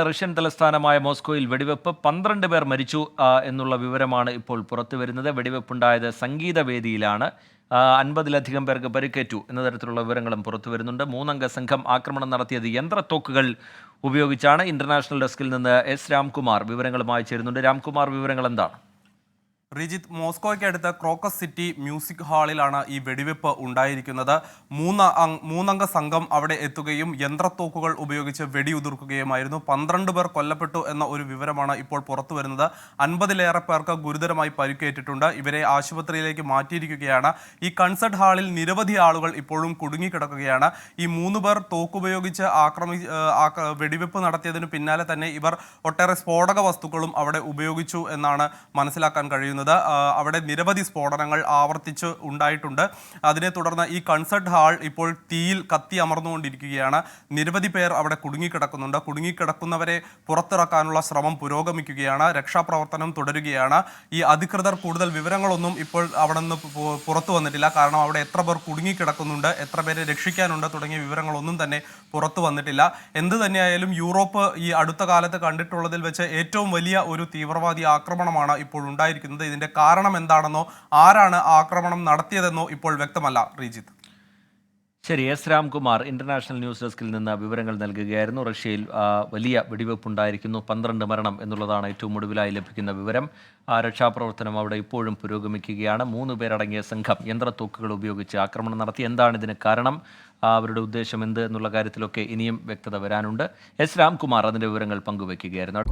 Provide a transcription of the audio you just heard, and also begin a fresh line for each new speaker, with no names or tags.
Russian തലസ്ഥാനമായ മോസ്കോയിൽ വെടിവെപ്പ് 12 പേർ മരിച്ചു എന്നുള്ള വിവരമാണ് ഇപ്പോൾ പുറത്തുവരുന്നത്. വെടിവെപ്പുണ്ടായത് സംഗീതവേദിയിലാണ്. 50-ലധികം പേർക്ക് പരിക്കേറ്റു എന്ന തരത്തിലുള്ള വിവരങ്ങളും പുറത്തു വരുന്നുണ്ട്. 3-അംഗ സംഘം ആക്രമണം നടത്തിയത് യന്ത്രത്തോക്കുകൾ ഉപയോഗിച്ചാണ്. ഇന്റർനാഷണൽ ഡെസ്കിൽ നിന്ന് എസ് രാംകുമാർ വിവരങ്ങളുമായി ചേരുന്നുണ്ട്. രാംകുമാർ, വിവരങ്ങൾ എന്താണ്?
റിജിത്ത്, മോസ്കോയ്ക്ക് അടുത്ത ക്രോക്കസ് സിറ്റി മ്യൂസിക് ഹാളിലാണ് ഈ വെടിവെപ്പ് ഉണ്ടായിരിക്കുന്നത്. മൂന്നംഗ സംഘം അവിടെ എത്തുകയും യന്ത്രത്തോക്കുകൾ ഉപയോഗിച്ച് വെടിയുതിർക്കുകയുമായിരുന്നു. 12 പേർ കൊല്ലപ്പെട്ടു എന്ന ഒരു വിവരമാണ് ഇപ്പോൾ പുറത്തു വരുന്നത്. 50-ലേറെ പേർക്ക് ഗുരുതരമായി പരിക്കേറ്റിട്ടുണ്ട്. ഇവരെ ആശുപത്രിയിലേക്ക് മാറ്റിയിരിക്കുകയാണ്. ഈ കൺസർട്ട് ഹാളിൽ നിരവധി ആളുകൾ ഇപ്പോഴും കുടുങ്ങിക്കിടക്കുകയാണ്. ഈ 3 പേർ തോക്കുപയോഗിച്ച് വെടിവെപ്പ് നടത്തിയതിനു പിന്നാലെ തന്നെ ഇവർ ഒട്ടേറെ സ്ഫോടക വസ്തുക്കളും അവിടെ ഉപയോഗിച്ചു എന്നാണ് മനസ്സിലാക്കാൻ കഴിയുന്നത്. അവിടെ നിരവധി സ്ഫോടനങ്ങൾ ആവർത്തിച്ച് ഉണ്ടായിട്ടുണ്ട്. അതിനെ തുടർന്ന് ഈ കൺസർട്ട് ഹാൾ ഇപ്പോൾ തീയിൽ കത്തി അമർന്നുകൊണ്ടിരിക്കുകയാണ്. നിരവധി പേർ അവിടെ കുടുങ്ങിക്കിടക്കുന്നുണ്ട്. കുടുങ്ങിക്കിടക്കുന്നവരെ പുറത്തിറക്കാനുള്ള ശ്രമം പുരോഗമിക്കുകയാണ്. രക്ഷാപ്രവർത്തനം തുടരുകയാണ്. ഈ അധികൃതർ കൂടുതൽ വിവരങ്ങളൊന്നും ഇപ്പോൾ അവിടെ നിന്ന് പുറത്തു വന്നിട്ടില്ല. കാരണം അവിടെ എത്ര പേർ കുടുങ്ങിക്കിടക്കുന്നുണ്ട്, എത്ര പേരെ രക്ഷിക്കാനുണ്ട് തുടങ്ങിയ വിവരങ്ങളൊന്നും തന്നെ പുറത്തു വന്നിട്ടില്ല. എന്ത് തന്നെയായാലും യൂറോപ്പ് ഈ അടുത്ത കാലത്ത് കണ്ടിട്ടുള്ളതിൽ വെച്ച് ഏറ്റവും വലിയ ഒരു തീവ്രവാദി ആക്രമണമാണ് ഇപ്പോൾ ഉണ്ടായിരിക്കുന്നത്. ഇതിന്റെ കാരണം എന്താണെന്നോ ആരാണ് ആക്രമണം നടത്തിയതെന്നോ ഇപ്പോൾ വ്യക്തമല്ല. റിജിത്ത്.
ശരി, എസ് രാംകുമാർ ഇന്റർനാഷണൽ ന്യൂസ് ഡെസ്കിൽ നിന്ന് വിവരങ്ങൾ നൽകുകയായിരുന്നു. റഷ്യയിൽ വലിയ വെടിവെപ്പുണ്ടായിരിക്കുന്നു. 12 മരണം എന്നുള്ളതാണ് ഏറ്റവും ഒടുവിലായി ലഭിക്കുന്ന വിവരം. രക്ഷാപ്രവർത്തനം അവിടെ ഇപ്പോഴും പുരോഗമിക്കുകയാണ്. 3 പേരടങ്ങിയ സംഘം യന്ത്രത്തോക്കുകൾ ഉപയോഗിച്ച് ആക്രമണം നടത്തി. എന്താണ് ഇതിന് കാരണം, അവരുടെ ഉദ്ദേശം എന്ത് എന്നുള്ള കാര്യത്തിലൊക്കെ ഇനിയും വ്യക്തത വരാനുണ്ട്. എസ് രാംകുമാർ അതിൻ്റെ വിവരങ്ങൾ പങ്കുവയ്ക്കുകയായിരുന്നു.